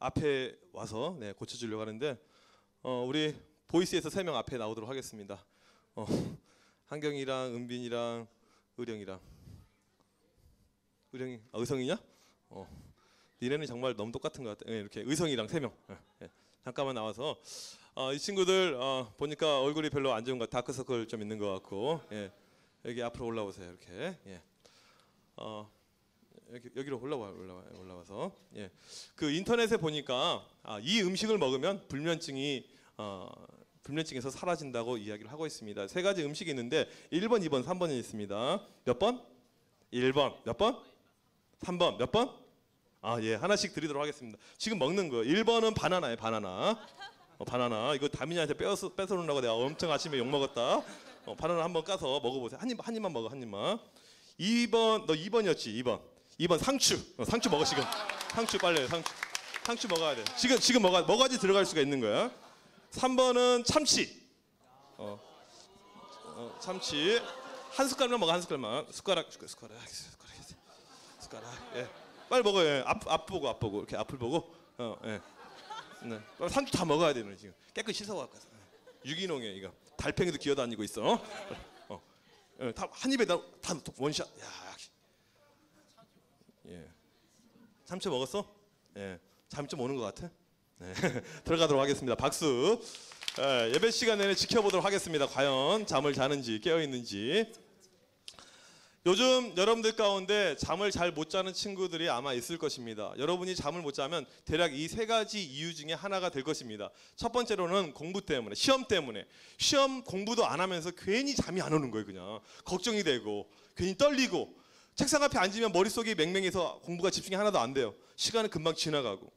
앞에 와서 고쳐주려고 하는데 우리 보이스에서 3명 앞에 나오도록 하겠습니다. 한경이랑 은빈이랑 의령이랑 의령이 의성이냐? 니네는 정말 너무 똑같은 것 같아. 이렇게 의성이랑 3명 잠깐만 나와서 이 친구들 보니까 얼굴이 별로 안 좋은 것 같아. 다크서클 좀 있는 것 같고 여기 앞으로 올라오세요. 이렇게 여기로 올라와서 그 인터넷에 보니까 이 음식을 먹으면 불면증에서 사라진다고 이야기를 하고 있습니다. 3가지 음식이 있는데 1번, 2번, 3번이 있습니다. 몇 번? 1번. 몇 번? 3번. 몇 번? 하나씩 드리도록 하겠습니다. 지금 먹는 거 1번은 바나나예요. 바나나 이거 다민이한테 뺏어놓으려고 내가 엄청 아침에 욕 먹었다. 바나나 한번 까서 먹어보세요. 한 입만 먹어. 한 입만. 2번 너 2번이었지. 2번 상추. 상추 먹어 지금. 상추 빨리 상추 먹어야 돼. 지금 먹어야지 들어갈 수가 있는 거야. 3번은 참치. 참치 한 숟갈만 먹어. 한 숟갈만. 숟가락. 빨리 먹어요. 앞 보고 이렇게 앞을 보고. 상추 다 먹어야 되는 지금. 깨끗이 씻어갖고. 유기농에 이거. 달팽이도 기어다니고 있어. 다 한 입에 다 원샷. 야. 참치 먹었어? 잠이 좀 오는 것 같아? 들어가도록 하겠습니다. 박수. 예배 시간 내내 지켜보도록 하겠습니다. 과연 잠을 자는지 깨어 있는지. 요즘 여러분들 가운데 잠을 잘 못 자는 친구들이 아마 있을 것입니다. 여러분이 잠을 못 자면 대략 이 3가지 이유 중에 하나가 될 것입니다. 첫 번째로는 공부 때문에, 시험 때문에. 시험 공부도 안 하면서 괜히 잠이 안 오는 거예요. 그냥 걱정이 되고 괜히 떨리고 책상 앞에 앉으면 머릿속이 맹맹해서 공부가 집중이 하나도 안 돼요. 시간은 금방 지나가고.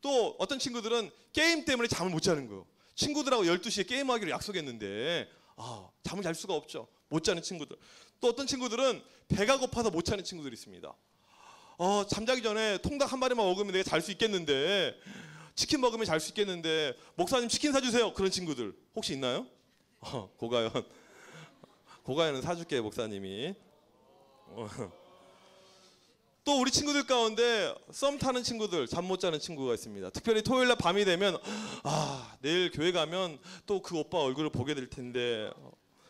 또 어떤 친구들은 게임 때문에 잠을 못 자는 거예요. 친구들하고 12시에 게임하기로 약속했는데 잠을 잘 수가 없죠. 못 자는 친구들. 또 어떤 친구들은 배가 고파서 못 자는 친구들이 있습니다. 잠자기 전에 통닭 한 마리만 먹으면 내가 잘 수 있겠는데, 치킨 먹으면 잘 수 있겠는데, 목사님 치킨 사주세요. 그런 친구들 혹시 있나요? 고가연은 사줄게 목사님이. 또 우리 친구들 가운데 썸 타는 친구들, 잠 못 자는 친구가 있습니다. 특별히 토요일날 밤이 되면 내일 교회 가면 또 그 오빠 얼굴을 보게 될 텐데,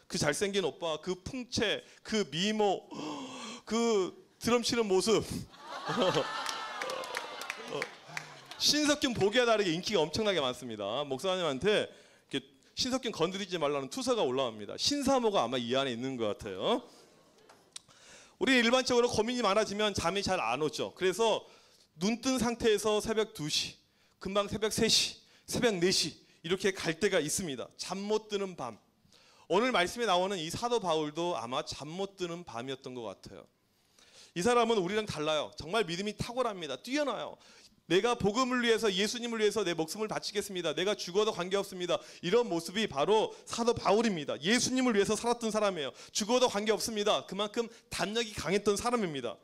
그 잘생긴 오빠, 그 풍채, 그 미모, 그 드럼 치는 모습. 신석균 보기와 다르게 인기가 엄청나게 많습니다. 목사님한테 신석균 건드리지 말라는 투서가 올라옵니다. 신사모가 아마 이 안에 있는 것 같아요. 우리 일반적으로 고민이 많아지면 잠이 잘 안 오죠. 그래서 눈 뜬 상태에서 새벽 2시, 금방 새벽 3시, 새벽 4시 이렇게 갈 때가 있습니다. 잠 못 드는 밤. 오늘 말씀에 나오는 이 사도 바울도 아마 잠 못 드는 밤이었던 것 같아요. 이 사람은 우리랑 달라요. 정말 믿음이 탁월합니다. 뛰어나요. 내가 복음을 위해서, 예수님을 위해서 내 목숨을 바치겠습니다. 내가 죽어도 관계없습니다. 이런 모습이 바로 사도 바울입니다. 예수님을 위해서 살았던 사람이에요. 죽어도 관계없습니다. 그만큼 담력이 강했던 사람입니다.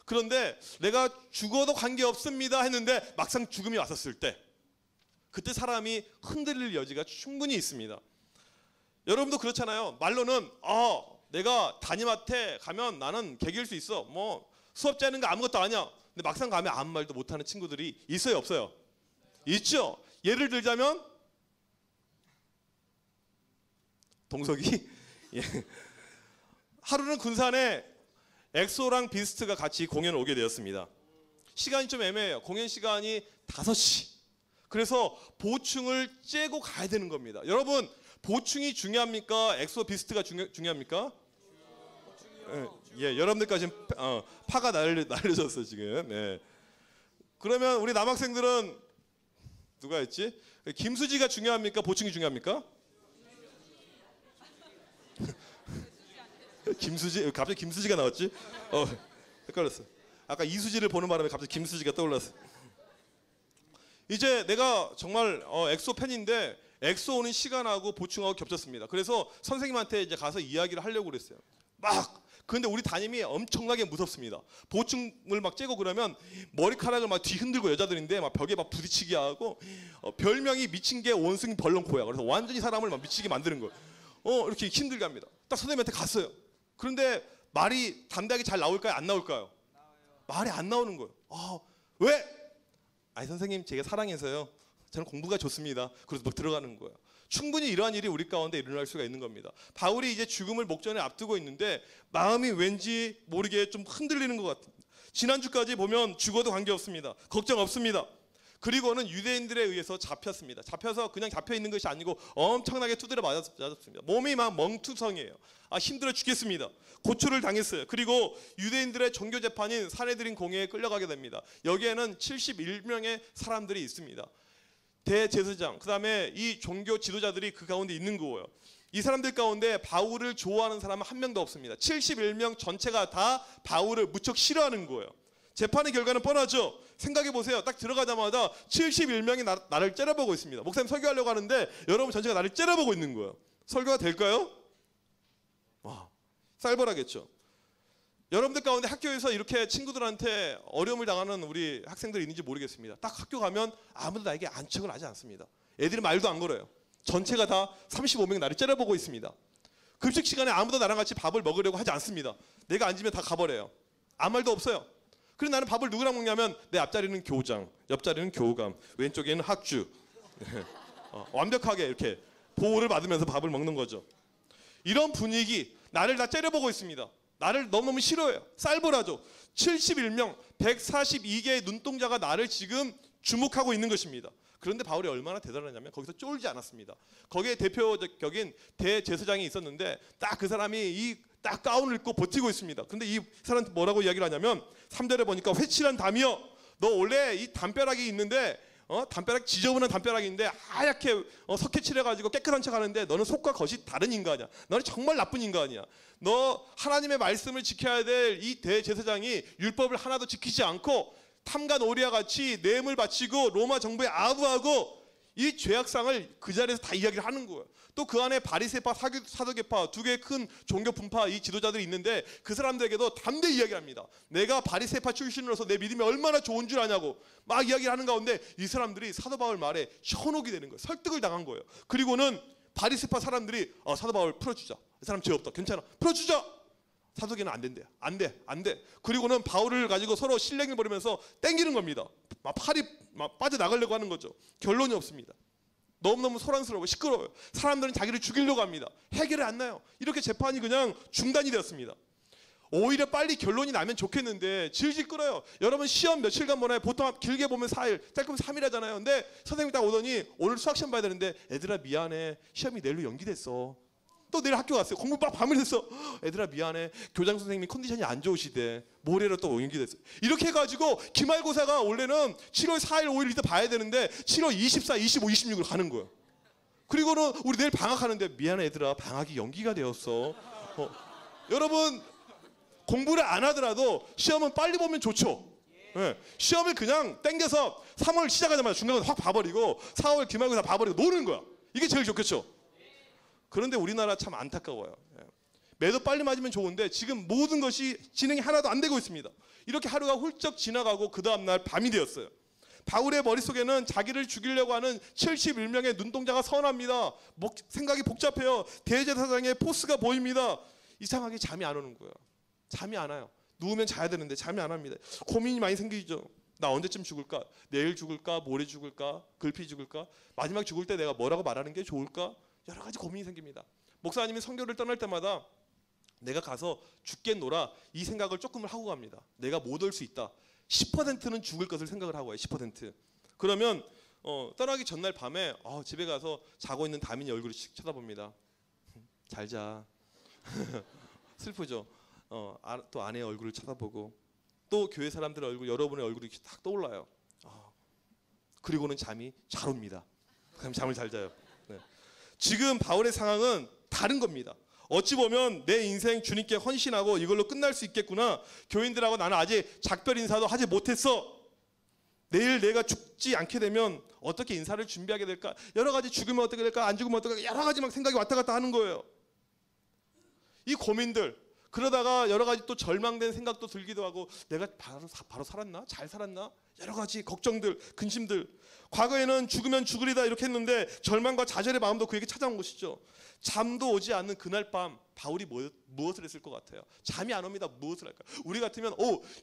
그런데 내가 죽어도 관계없습니다 했는데 막상 죽음이 왔었을 때, 그때 사람이 흔들릴 여지가 충분히 있습니다. 여러분도 그렇잖아요. 말로는 내가 담임한테 가면 나는 개길 수 있어. 수업 짜는 거 아무것도 아니야. 근데 막상 가면 아무 말도 못하는 친구들이 있어요, 없어요? 있죠. 예를 들자면 동석이 하루는 군산에 엑소랑 비스트가 같이 공연을 오게 되었습니다. 시간이 좀 애매해요. 공연 시간이 5시. 그래서 보충을 째고 가야 되는 겁니다. 여러분, 보충이 중요합니까? 엑소 비스트가 중요합니까? 여러분들까지 지금 파가 날려졌어 지금. 그러면 우리 남학생들은 누가 했지? 김수지가 중요합니까? 보충이 중요합니까? 김수지? 갑자기 김수지가 나왔지? 헷갈렸어. 아까 이수지를 보는 바람에 갑자기 김수지가 떠올랐어. 이제 내가 정말 엑소 팬인데 엑소 오는 시간하고 보충하고 겹쳤습니다. 그래서 선생님한테 이제 가서 이야기를 하려고 그랬어요. 그런데 우리 담임이 엄청나게 무섭습니다. 보충을 막 째고 그러면 머리카락을 막 뒤흔들고, 여자들인데 막 벽에 막 부딪히게 하고, 별명이 미친 게 원숭이 벌렁코야. 그래서 완전히 사람을 막 미치게 만드는 거예요. 이렇게 힘들게 합니다. 딱 선생님한테 갔어요. 그런데 말이 담대하게 잘 나올까요? 안 나올까요? 말이 안 나오는 거예요. 왜? 아니 선생님 제가 사랑해서요. 저는 공부가 좋습니다. 그래서 막 들어가는 거예요. 충분히 이러한 일이 우리 가운데 일어날 수가 있는 겁니다. 바울이 이제 죽음을 목전에 앞두고 있는데 마음이 왠지 모르게 좀 흔들리는 것 같습니다. 지난주까지 보면 죽어도 관계없습니다. 걱정 없습니다. 그리고는 유대인들에 의해서 잡혔습니다. 잡혀서 그냥 잡혀 있는 것이 아니고 엄청나게 두드려 맞았습니다. 몸이 막 멍투성이에요. 힘들어 죽겠습니다. 고초를 당했어요. 그리고 유대인들의 종교 재판인 산헤드린 공회에 끌려가게 됩니다. 여기에는 71명의 사람들이 있습니다. 대제사장, 그다음에 이 종교 지도자들이 그 가운데 있는 거예요. 이 사람들 가운데 바울을 좋아하는 사람은 한 명도 없습니다. 71명 전체가 다 바울을 무척 싫어하는 거예요. 재판의 결과는 뻔하죠. 생각해 보세요. 딱 들어가자마자 71명이 나를 째려보고 있습니다. 목사님 설교하려고 하는데 여러분 전체가 나를 째려보고 있는 거예요. 설교가 될까요? 와, 쌀벌하겠죠. 여러분들 가운데 학교에서 이렇게 친구들한테 어려움을 당하는 우리 학생들이 있는지 모르겠습니다. 딱 학교 가면 아무도 나에게 안척을 하지 않습니다. 애들이 말도 안 걸어요. 전체가 다 35명이 나를 째려보고 있습니다. 급식 시간에 아무도 나랑 같이 밥을 먹으려고 하지 않습니다. 내가 앉으면 다 가버려요. 아무 말도 없어요. 그래서 나는 밥을 누구랑 먹냐면 내 앞자리는 교장, 옆자리는 교감, 왼쪽에는 학주. 완벽하게 이렇게 보호를 받으면서 밥을 먹는 거죠. 이런 분위기, 나를 다 째려보고 있습니다. 나를 너무너무 싫어해요. 쌀벌하죠. 71명, 142개의 눈동자가 나를 지금 주목하고 있는 것입니다. 그런데 바울이 얼마나 대단하냐면 거기서 쫄지 않았습니다. 거기에 대표적인 대제사장이 있었는데 딱 그 사람이 딱 가운을 입고 버티고 있습니다. 근데 이 사람한테 뭐라고 이야기를 하냐면 3절에 보니까 회칠한 담이여, 너 원래 이 담벼락이 있는데 담벼락 지저분한 담벼락인데 하얗게 석회칠해가지고 깨끗한 척하는데 너는 속과 겉이 다른 인간이야. 너는 정말 나쁜 인간이야. 너 하나님의 말씀을 지켜야 될 이 대제사장이 율법을 하나도 지키지 않고 탐과 노리와 같이 뇌물 바치고 로마 정부에 아부하고 이 죄악상을 그 자리에서 다 이야기를 하는 거예요. 또 그 안에 바리새파, 사두개파 두 개의 큰 종교 분파 이 지도자들이 있는데 그 사람들에게도 담대히 이야기합니다. 내가 바리새파 출신으로서 내 믿음이 얼마나 좋은 줄 아냐고 막 이야기를 하는 가운데 이 사람들이 사도 바울 말에 현혹이 되는 거예요. 설득을 당한 거예요. 그리고는 바리새파 사람들이 사도 바울 풀어주자. 이 사람 죄 없다. 괜찮아. 풀어주자. 사도계는 안 된대요. 안 돼. 안 돼. 그리고는 바울을 가지고 서로 실랭이를 벌이면서 땡기는 겁니다. 막 팔이 막 빠져나가려고 하는 거죠. 결론이 없습니다. 너무너무 소란스러워 시끄러워요. 사람들은 자기를 죽이려고 합니다. 해결이 안 나요. 이렇게 재판이 그냥 중단이 되었습니다. 오히려 빨리 결론이 나면 좋겠는데 질질 끌어요. 여러분 시험 며칠간 보나요? 보통 길게 보면 4일, 짧으면 3일 하잖아요. 근데 선생님이 딱 오더니 오늘 수학 시험 봐야 되는데 애들아 미안해. 시험이 내일로 연기됐어. 또 내일 학교 갔어요. 공부 막 밤을 했어. 애들아 미안해. 교장 선생님이 컨디션이 안 좋으시대. 모레로 또 연기됐어. 이렇게 해가지고 기말고사가 원래는 7월 4일, 5일 이따 봐야 되는데 7월 24, 25, 26을 가는 거예요. 그리고는 우리 내일 방학하는데 미안해 얘들아 방학이 연기가 되었어. 여러분 공부를 안 하더라도 시험은 빨리 보면 좋죠. 네. 시험을 그냥 땡겨서 3월 시작하자마자 중간에 확 봐버리고 4월 기말고사 봐버리고 노는 거야. 이게 제일 좋겠죠. 그런데 우리나라 참 안타까워요. 매도 빨리 맞으면 좋은데 지금 모든 것이 진행이 하나도 안 되고 있습니다. 이렇게 하루가 훌쩍 지나가고 그 다음날 밤이 되었어요. 바울의 머릿속에는 자기를 죽이려고 하는 71명의 눈동자가 선합니다. 생각이 복잡해요. 대제사장의 포스가 보입니다. 이상하게 잠이 안 오는 거예요. 잠이 안 와요. 누우면 자야 되는데 잠이 안 옵니다. 고민이 많이 생기죠. 나 언제쯤 죽을까? 내일 죽을까? 모레 죽을까? 글피 죽을까? 마지막 죽을 때 내가 뭐라고 말하는 게 좋을까? 여러 가지 고민이 생깁니다. 목사님이 선교를 떠날 때마다 내가 가서 죽겠노라 이 생각을 조금을 하고 갑니다. 내가 못 올 수 있다. 10%는 죽을 것을 생각을 하고 가요. 10%. 그러면 떠나기 전날 밤에 집에 가서 자고 있는 다민이 얼굴을 쳐다봅니다. 잘 자. 슬프죠. 또 아내의 얼굴을 쳐다보고 또 교회 사람들의 얼굴, 여러분의 얼굴이 딱 떠올라요. 그리고는 잠이 잘 옵니다. 그럼 잠을 잘 자요. 네. 지금 바울의 상황은 다른 겁니다. 어찌 보면 내 인생 주님께 헌신하고 이걸로 끝날 수 있겠구나. 교인들하고 나는 아직 작별 인사도 하지 못했어. 내일 내가 죽지 않게 되면 어떻게 인사를 준비하게 될까? 여러 가지 죽으면 어떻게 될까? 안 죽으면 어떻게 될까? 여러 가지 막 생각이 왔다 갔다 하는 거예요. 이 고민들, 그러다가 여러 가지 또 절망된 생각도 들기도 하고 내가 바로 살았나? 잘 살았나? 여러 가지 걱정들, 근심들. 과거에는 죽으면 죽으리다 이렇게 했는데 절망과 좌절의 마음도 그에게 찾아온 것이죠. 잠도 오지 않는 그날 밤 바울이 무엇을 했을 것 같아요? 잠이 안 옵니다. 무엇을 할까요? 우리 같으면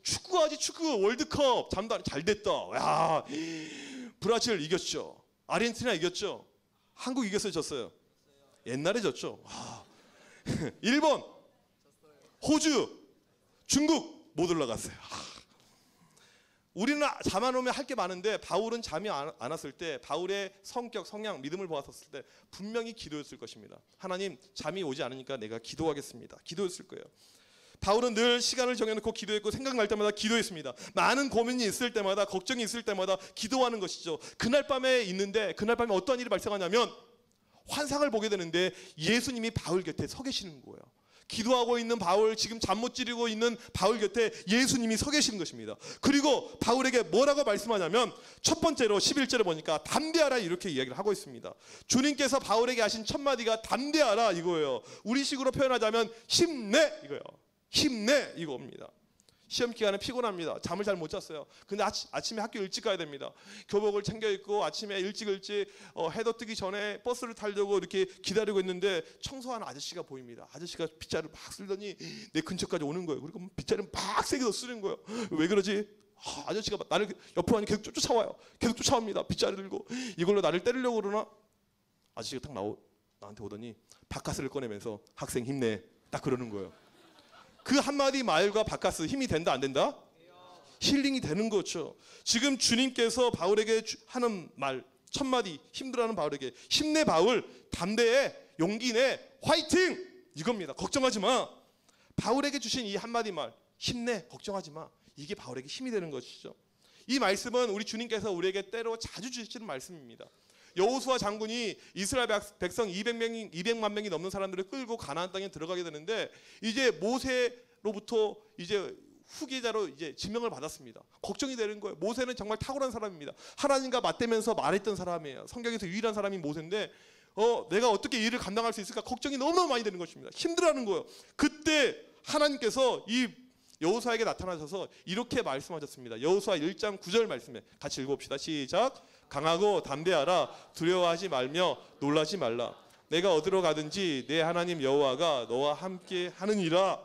축구하지, 축구 월드컵 잠도 안 잘 됐다. 야, 브라질 이겼죠. 아르헨티나 이겼죠. 한국 이겼어요, 졌어요? 옛날에 졌죠. 일본, 호주, 중국 못 올라갔어요. 우리는 잠 안 오면 할 게 많은데 바울은 잠이 안 왔을 때 바울의 성격, 성향, 믿음을 보았을 때 분명히 기도였을 것입니다. 하나님, 잠이 오지 않으니까 내가 기도하겠습니다. 기도였을 거예요. 바울은 늘 시간을 정해놓고 기도했고 생각날 때마다 기도했습니다. 많은 고민이 있을 때마다, 걱정이 있을 때마다 기도하는 것이죠. 그날 밤에 있는데 그날 밤에 어떤 일이 발생하냐면 환상을 보게 되는데 예수님이 바울 곁에 서 계시는 거예요. 기도하고 있는 바울, 지금 잠 못 지르고 있는 바울 곁에 예수님이 서 계시는 것입니다. 그리고 바울에게 뭐라고 말씀하냐면 첫 번째로 11절에 보니까 담대하라 이렇게 이야기를 하고 있습니다. 주님께서 바울에게 하신 첫 마디가 담대하라 이거예요. 우리식으로 표현하자면 힘내 이거예요. 힘내 이겁니다. 시험 기간에 피곤합니다. 잠을 잘 못 잤어요. 근데 아침에 학교 일찍 가야 됩니다. 교복을 챙겨 입고 아침에 일찍 해도 뜨기 전에 버스를 타려고 이렇게 기다리고 있는데 청소하는 아저씨가 보입니다. 아저씨가 빗자루를 막 쓸더니 내 근처까지 오는 거예요. 그리고 빗자루를 막 세게 더 쓰는 거예요. 왜 그러지? 아저씨가 나를 옆으로 하니 계속 쫓아와요. 계속 쫓아옵니다. 빗자루 들고 이걸로 나를 때리려고 그러나 아저씨가 나한테 오더니 바카스를 꺼내면서 학생 힘내 딱 그러는 거예요. 그 한마디 말과 바카스 힘이 된다 안 된다? 힐링이 되는 거죠. 지금 주님께서 바울에게 하는 말 첫마디 힘들어하는 바울에게 힘내 바울 담대해 용기 내 화이팅 이겁니다. 걱정하지 마. 바울에게 주신 이 한마디 말 힘내 걱정하지 마. 이게 바울에게 힘이 되는 것이죠. 이 말씀은 우리 주님께서 우리에게 때로 자주 주시는 말씀입니다. 여호수아 장군이 이스라엘 백성 200만 명이 넘는 사람들을 끌고 가나안 땅에 들어가게 되는데 이제 모세로부터 이제 후계자로 이제 지명을 받았습니다. 걱정이 되는 거예요. 모세는 정말 탁월한 사람입니다. 하나님과 맞대면서 말했던 사람이에요. 성경에서 유일한 사람이 모세인데 내가 어떻게 이 일을 감당할 수 있을까 걱정이 너무너무 많이 되는 것입니다. 힘들어하는 거예요. 그때 하나님께서 이 여호수아에게 나타나셔서 이렇게 말씀하셨습니다. 여호수아 1장 9절 말씀에 같이 읽어봅시다. 시작. 강하고 담대하라. 두려워하지 말며 놀라지 말라. 내가 어디로 가든지 내 하나님 여호와가 너와 함께 하느니라.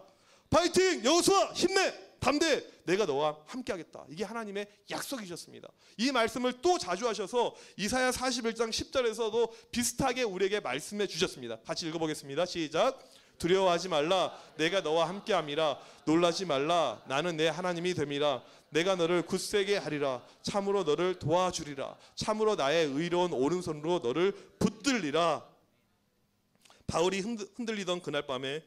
파이팅! 여호수아 힘내! 담대! 내가 너와 함께 하겠다. 이게 하나님의 약속이셨습니다. 이 말씀을 또 자주 하셔서 이사야 41장 10절에서도 비슷하게 우리에게 말씀해 주셨습니다. 같이 읽어보겠습니다. 시작. 두려워하지 말라. 내가 너와 함께함이라. 놀라지 말라. 나는 내 하나님이 됨이라. 내가 너를 굳세게 하리라. 참으로 너를 도와주리라. 참으로 나의 의로운 오른손으로 너를 붙들리라. 바울이 흔들리던 그날 밤에,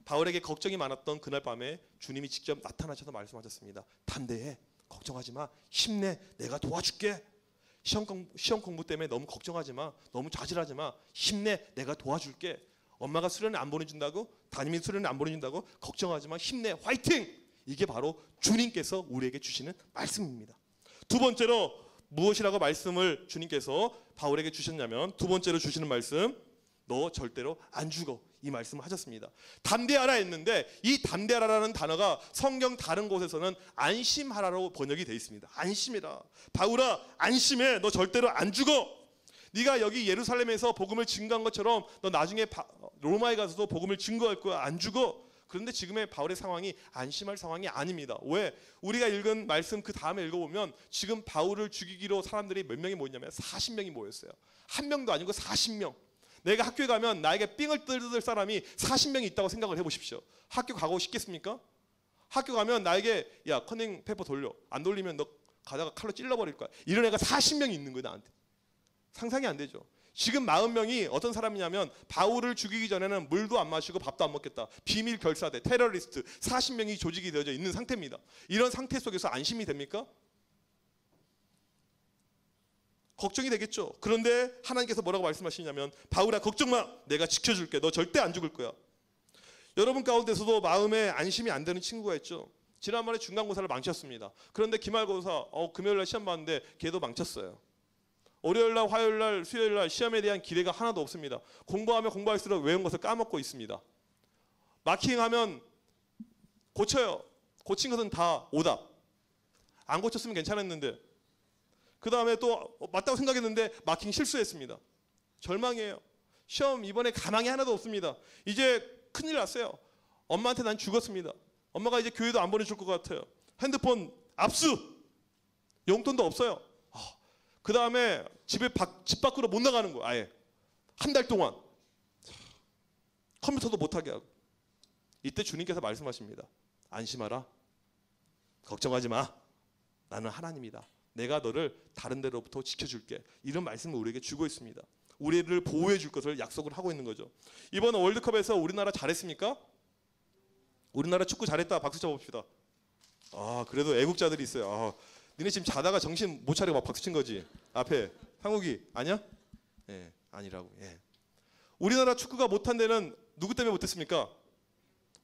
바울에게 걱정이 많았던 그날 밤에 주님이 직접 나타나셔서 말씀하셨습니다. 담대해. 걱정하지 마. 힘내. 내가 도와줄게. 시험 공부 때문에 너무 걱정하지 마. 너무 좌절하지 마. 힘내. 내가 도와줄게. 엄마가 수련회 안 보내준다고? 담임이 수련회 안 보내준다고? 걱정하지 마. 힘내. 화이팅! 이게 바로 주님께서 우리에게 주시는 말씀입니다. 두 번째로 무엇이라고 말씀을 주님께서 바울에게 주셨냐면 두 번째로 주시는 말씀, 너 절대로 안 죽어. 이 말씀을 하셨습니다. 담대하라 했는데 이 담대하라는 단어가 성경 다른 곳에서는 안심하라로 번역이 되어 있습니다. 안심해라. 바울아 안심해. 너 절대로 안 죽어. 네가 여기 예루살렘에서 복음을 증거한 것처럼 너 나중에 로마에 가서도 복음을 증거할 거야. 안 죽어. 그런데 지금의 바울의 상황이 안심할 상황이 아닙니다. 왜? 우리가 읽은 말씀 그 다음에 읽어보면 지금 바울을 죽이기로 사람들이 몇 명이 모였냐면 40명이 모였어요. 한 명도 아니고 40명. 내가 학교에 가면 나에게 삥을 뜯을 사람이 40명이 있다고 생각을 해보십시오. 학교 가고 싶겠습니까? 학교 가면 나에게 야 커닝 페퍼 돌려. 안 돌리면 너 가다가 칼로 찔러버릴 거야. 이런 애가 40명이 있는 거예요. 나한테. 상상이 안 되죠. 지금 40명이 어떤 사람이냐면 바울을 죽이기 전에는 물도 안 마시고 밥도 안 먹겠다. 비밀 결사대, 테러리스트 40명이 조직이 되어져 있는 상태입니다. 이런 상태 속에서 안심이 됩니까? 걱정이 되겠죠. 그런데 하나님께서 뭐라고 말씀하시냐면 바울아 걱정 마. 내가 지켜줄게. 너 절대 안 죽을 거야. 여러분 가운데서도 마음에 안심이 안 되는 친구가 있죠. 지난번에 중간고사를 망쳤습니다. 그런데 기말고사 금요일날 시험 봤는데 걔도 망쳤어요. 월요일날, 화요일날, 수요일날 시험에 대한 기대가 하나도 없습니다. 공부하면 공부할수록 외운 것을 까먹고 있습니다. 마킹하면 고쳐요. 고친 것은 다 오답. 안 고쳤으면 괜찮았는데 그 다음에 또 맞다고 생각했는데 마킹 실수했습니다. 절망이에요. 시험 이번에 가망이 하나도 없습니다. 이제 큰일 났어요. 엄마한테 난 죽었습니다. 엄마가 이제 교회도 안 보내줄 것 같아요. 핸드폰 압수. 용돈도 없어요. 그 다음에 집 밖으로 못 나가는 거예요. 아예 한 달 동안 컴퓨터도 못하게 하고. 이때 주님께서 말씀하십니다. 안심하라. 걱정하지 마. 나는 하나님이다. 내가 너를 다른 데로부터 지켜줄게. 이런 말씀을 우리에게 주고 있습니다. 우리를 보호해 줄 것을 약속을 하고 있는 거죠. 이번 월드컵에서 우리나라 잘했습니까? 우리나라 축구 잘했다. 박수 쳐봅시다. 그래도 애국자들이 있어요. 니네 지금 자다가 정신 못 차리고 막 박수 친 거지. 앞에 상욱이 아니야? 예, 아니라고. 예. 우리나라 축구가 못한 데는 누구 때문에 못했습니까?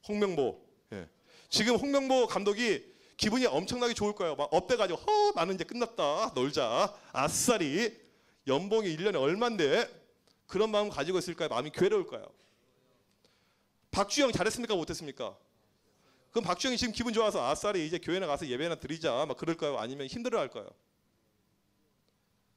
홍명보. 예. 지금 홍명보 감독이 기분이 엄청나게 좋을 거예요. 막 업돼가지고 나는 이제 끝났다. 놀자. 아싸리. 연봉이 1년에 얼만데 그런 마음 가지고 있을까요? 마음이 괴로울까요? 박주영 잘했습니까? 못했습니까? 그럼 박주영이 지금 기분 좋아서 아싸리 이제 교회나 가서 예배나 드리자 막 그럴까요? 아니면 힘들어할까요?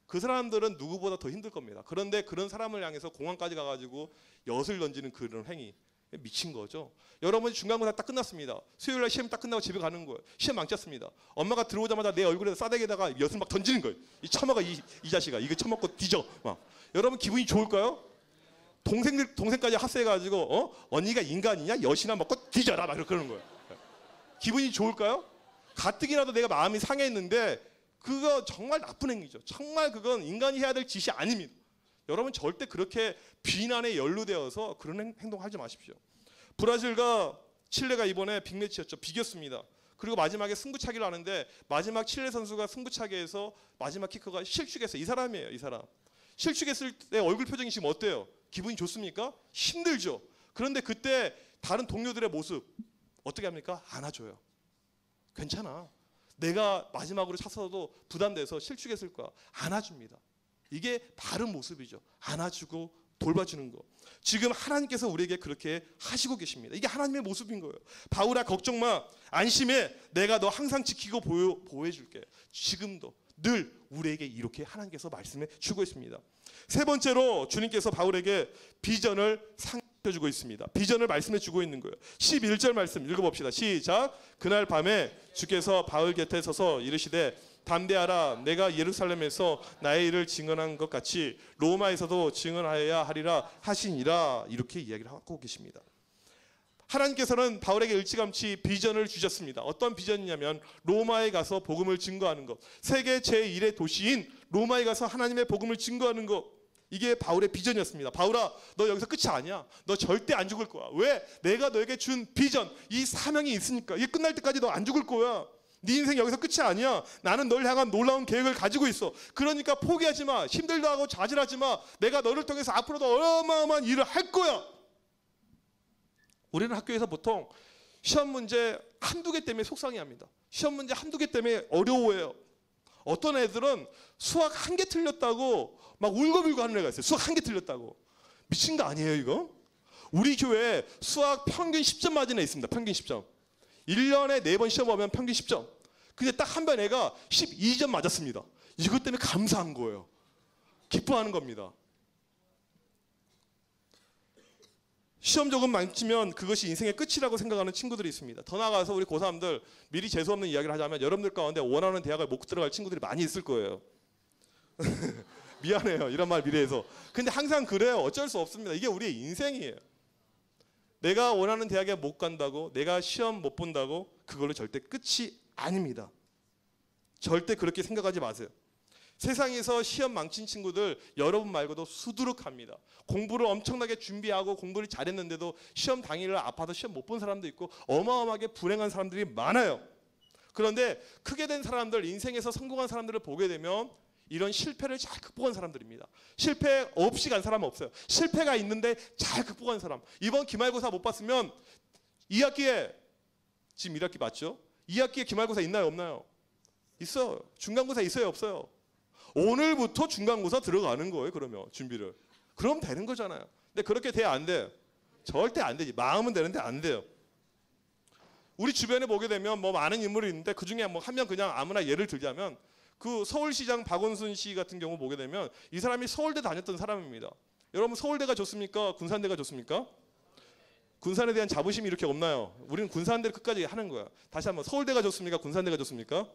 그 사람들은 누구보다 더 힘들 겁니다. 그런데 그런 사람을 향해서 공항까지 가가지고 엿을 던지는 그런 행위 미친 거죠. 여러분 중간고사 딱 끝났습니다. 수요일날 시험 딱 끝나고 집에 가는 거예요. 시험 망쳤습니다. 엄마가 들어오자마자 내 얼굴에 싸대기에다가 엿을 막 던지는 거예요. 이 처먹어 이 자식아 이거 처먹고 뒤져 막. 여러분 기분이 좋을까요? 동생까지 합세해가지고 언니가 인간이냐 엿이나 먹고 뒤져라 막 그러는 거예요. 기분이 좋을까요? 가뜩이나도 내가 마음이 상했는데 그거 정말 나쁜 행위죠. 정말 그건 인간이 해야 될 짓이 아닙니다. 여러분 절대 그렇게 비난에 연루되어서 그런 행동하지 마십시오. 브라질과 칠레가 이번에 빅매치였죠. 비겼습니다. 그리고 마지막에 승부차기를 하는데 마지막 칠레 선수가 승부차기에서 마지막 키커가 실축했어요. 이 사람이에요. 이 사람. 실축했을 때 얼굴 표정이 지금 어때요? 기분이 좋습니까? 힘들죠. 그런데 그때 다른 동료들의 모습 어떻게 합니까? 안아줘요. 괜찮아. 내가 마지막으로 찼어도 부담돼서 실축했을 거야. 안아줍니다. 이게 바른 모습이죠. 안아주고 돌봐주는 거. 지금 하나님께서 우리에게 그렇게 하시고 계십니다. 이게 하나님의 모습인 거예요. 바울아 걱정 마. 안심해. 내가 너 항상 지키고 보호해 줄게. 지금도 늘 우리에게 이렇게 하나님께서 말씀해 주고 있습니다. 세 번째로 주님께서 바울에게 비전을 상주고 있습니다. 비전을 말씀해 주고 있는 거예요. 11절 말씀 읽어봅시다. 시작. 그날 밤에 주께서 바울 곁에 서서 이르시되 담대하라. 내가 예루살렘에서 나의 일을 증언한 것 같이 로마에서도 증언하여야 하리라 하시니라. 이렇게 이야기를 하고 계십니다. 하나님께서는 바울에게 일찌감치 비전을 주셨습니다. 어떤 비전이냐면 로마에 가서 복음을 증거하는 것. 세계 제1의 도시인 로마에 가서 하나님의 복음을 증거하는 것. 이게 바울의 비전이었습니다. 바울아 너 여기서 끝이 아니야. 너 절대 안 죽을 거야. 왜? 내가 너에게 준 비전 이 사명이 있으니까. 이게 끝날 때까지 너 안 죽을 거야. 네 인생 여기서 끝이 아니야. 나는 널 향한 놀라운 계획을 가지고 있어. 그러니까 포기하지 마. 힘들다 하고 좌절하지 마. 내가 너를 통해서 앞으로도 어마어마한 일을 할 거야. 우리는 학교에서 보통 시험 문제 한두 개 때문에 속상해합니다. 시험 문제 한두 개 때문에 어려워해요. 어떤 애들은 수학 한 개 틀렸다고 막 울고불고 하는 애가 있어요. 수학 한 개 틀렸다고. 미친 거 아니에요 이거? 우리 교회에 수학 평균 10점 맞은 애 있습니다. 평균 10점. 1년에 4번 시험 보면 평균 10점. 근데 딱 한 번 애가 12점 맞았습니다. 이것 때문에 감사한 거예요. 기뻐하는 겁니다. 시험 조금 망치면 그것이 인생의 끝이라고 생각하는 친구들이 있습니다. 더 나아가서 우리 고3들 미리 재수없는 이야기를 하자면 여러분들 가운데 원하는 대학을 못 들어갈 친구들이 많이 있을 거예요. 미안해요. 이런 말 미래에서. 근데 항상 그래요. 어쩔 수 없습니다. 이게 우리의 인생이에요. 내가 원하는 대학에 못 간다고 내가 시험 못 본다고 그걸로 절대 끝이 아닙니다. 절대 그렇게 생각하지 마세요. 세상에서 시험 망친 친구들 여러분 말고도 수두룩합니다. 공부를 엄청나게 준비하고 공부를 잘했는데도 시험 당일날 아파서 시험 못 본 사람도 있고 어마어마하게 불행한 사람들이 많아요. 그런데 크게 된 사람들, 인생에서 성공한 사람들을 보게 되면 이런 실패를 잘 극복한 사람들입니다. 실패 없이 간 사람은 없어요. 실패가 있는데 잘 극복한 사람. 이번 기말고사 못 봤으면 2학기에 지금 1학기 맞죠? 2학기에 기말고사 있나요 없나요? 있어요. 중간고사 있어요 없어요? 오늘부터 중간고사 들어가는 거예요. 그러면 준비를. 그럼 되는 거잖아요. 근데 그렇게 돼야 안 돼요. 절대 안 되지. 마음은 되는데 안 돼요. 우리 주변에 보게 되면 뭐 많은 인물이 있는데 그중에 뭐 한 명 그냥 아무나 예를 들자면 그 서울시장 박원순 씨 같은 경우 보게 되면 이 사람이 서울대 다녔던 사람입니다. 여러분 서울대가 좋습니까? 군산대가 좋습니까? 군산에 대한 자부심이 이렇게 없나요? 우리는 군산대를 끝까지 하는 거야. 다시 한번, 서울대가 좋습니까? 군산대가 좋습니까?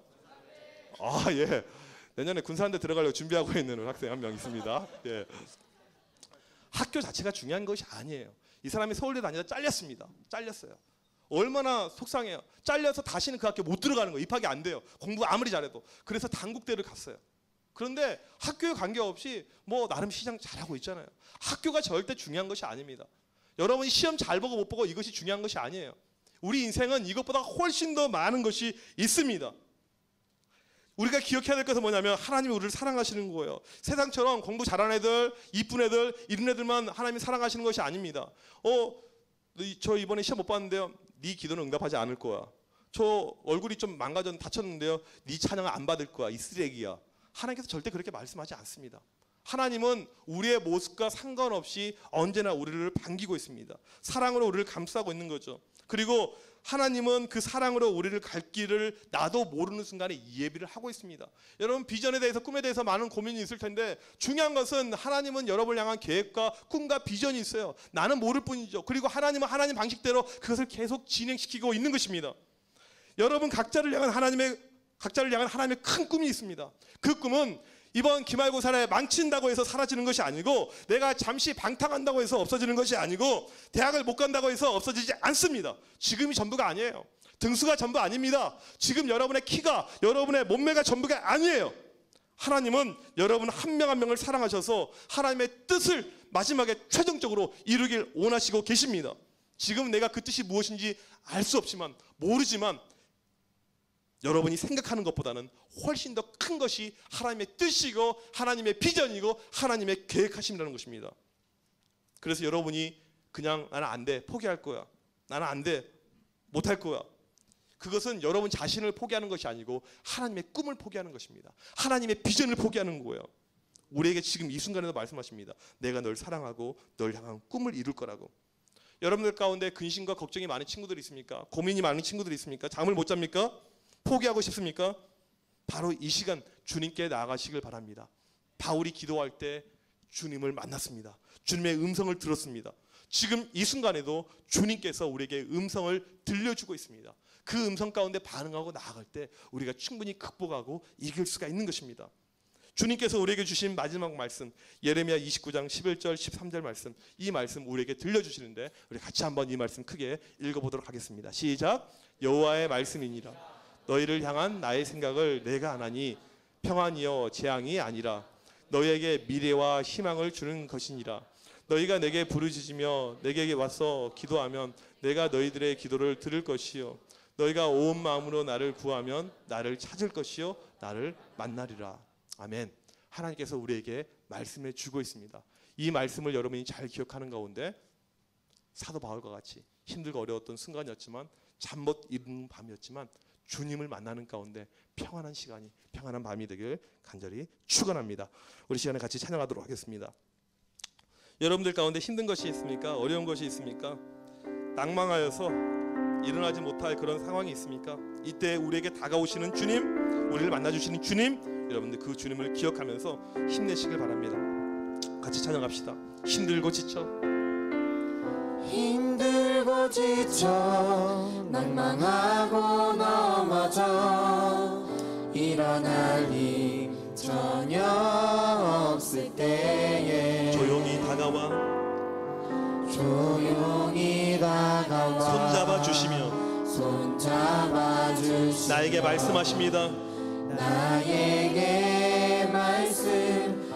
아, 예. 내년에 군산대 들어가려고 준비하고 있는 학생 한 명 있습니다. 예. 학교 자체가 중요한 것이 아니에요. 이 사람이 서울대 다니다 잘렸습니다. 잘렸어요. 얼마나 속상해요. 잘려서 다시는 그 학교 못 들어가는 거예요. 입학이 안 돼요. 공부 아무리 잘해도. 그래서 단국대를 갔어요. 그런데 학교에 관계없이 뭐 나름 시장 잘하고 있잖아요. 학교가 절대 중요한 것이 아닙니다. 여러분이 시험 잘 보고 못 보고 이것이 중요한 것이 아니에요. 우리 인생은 이것보다 훨씬 더 많은 것이 있습니다. 우리가 기억해야 될 것은 뭐냐면 하나님이 우리를 사랑하시는 거예요. 세상처럼 공부 잘하는 애들, 이쁜 애들, 이런 애들만 하나님이 사랑하시는 것이 아닙니다. 저 이번에 시험 못 봤는데요. 네 기도는 응답하지 않을 거야. 저 얼굴이 좀 다쳤는데요. 네 찬양을 안 받을 거야. 이 쓰레기야. 하나님께서 절대 그렇게 말씀하지 않습니다. 하나님은 우리의 모습과 상관없이 언제나 우리를 반기고 있습니다. 사랑으로 우리를 감싸고 있는 거죠. 그리고 하나님은 그 사랑으로 우리를 갈 길을 나도 모르는 순간에 예비를 하고 있습니다. 여러분 비전에 대해서 꿈에 대해서 많은 고민이 있을 텐데 중요한 것은 하나님은 여러분을 향한 계획과 꿈과 비전이 있어요. 나는 모를 뿐이죠. 그리고 하나님은 하나님 방식대로 그것을 계속 진행시키고 있는 것입니다. 여러분 각자를 향한 하나님의 큰 꿈이 있습니다. 그 꿈은 이번 기말고사를 망친다고 해서 사라지는 것이 아니고 내가 잠시 방탕한다고 해서 없어지는 것이 아니고 대학을 못 간다고 해서 없어지지 않습니다. 지금이 전부가 아니에요. 등수가 전부 아닙니다. 지금 여러분의 키가 여러분의 몸매가 전부가 아니에요. 하나님은 여러분 한 명 한 명을 사랑하셔서 하나님의 뜻을 마지막에 최종적으로 이루길 원하시고 계십니다. 지금 내가 그 뜻이 무엇인지 알 수 없지만 모르지만 여러분이 생각하는 것보다는 훨씬 더 큰 것이 하나님의 뜻이고 하나님의 비전이고 하나님의 계획하심이라는 것입니다. 그래서 여러분이 그냥 나는 안 돼, 포기할 거야. 나는 안 돼, 못할 거야. 그것은 여러분 자신을 포기하는 것이 아니고 하나님의 꿈을 포기하는 것입니다. 하나님의 비전을 포기하는 거예요. 우리에게 지금 이 순간에도 말씀하십니다. 내가 널 사랑하고 널 향한 꿈을 이룰 거라고. 여러분들 가운데 근심과 걱정이 많은 친구들이 있습니까? 고민이 많은 친구들이 있습니까? 잠을 못 잡니까? 포기하고 싶습니까? 바로 이 시간 주님께 나아가시길 바랍니다. 바울이 기도할 때 주님을 만났습니다. 주님의 음성을 들었습니다. 지금 이 순간에도 주님께서 우리에게 음성을 들려주고 있습니다. 그 음성 가운데 반응하고 나아갈 때 우리가 충분히 극복하고 이길 수가 있는 것입니다. 주님께서 우리에게 주신 마지막 말씀 예레미야 29장 11절 13절 말씀, 이 말씀 우리에게 들려주시는데 우리 같이 한번 이 말씀 크게 읽어보도록 하겠습니다. 시작. 여호와의 말씀이니라. 너희를 향한 나의 생각을 내가 아나니 평안이요 재앙이 아니라 너희에게 미래와 희망을 주는 것이니라. 너희가 내게 부르짖으며 내게 와서 기도하면 내가 너희들의 기도를 들을 것이요 너희가 온 마음으로 나를 구하면 나를 찾을 것이요 나를 만나리라. 아멘. 하나님께서 우리에게 말씀해 주고 있습니다. 이 말씀을 여러분이 잘 기억하는 가운데 사도 바울과 같이 힘들고 어려웠던 순간이었지만 잠 못 이루는 밤이었지만 주님을 만나는 가운데 평안한 시간이, 평안한 밤이 되길 간절히 축원합니다. 우리 시간에 같이 찬양하도록 하겠습니다. 여러분들 가운데 힘든 것이 있습니까? 어려운 것이 있습니까? 낭망하여서 일어나지 못할 그런 상황이 있습니까? 이때 우리에게 다가오시는 주님, 우리를 만나주시는 주님, 여러분들 그 주님을 기억하면서 힘내시길 바랍니다. 같이 찬양합시다. 힘들고 지쳐 낭망하고 넘어져 일어날 힘 전혀 없을 때에 조용히 다가와 손잡아 주시며 나에게 말씀하십니다. 나에게 말씀하시네.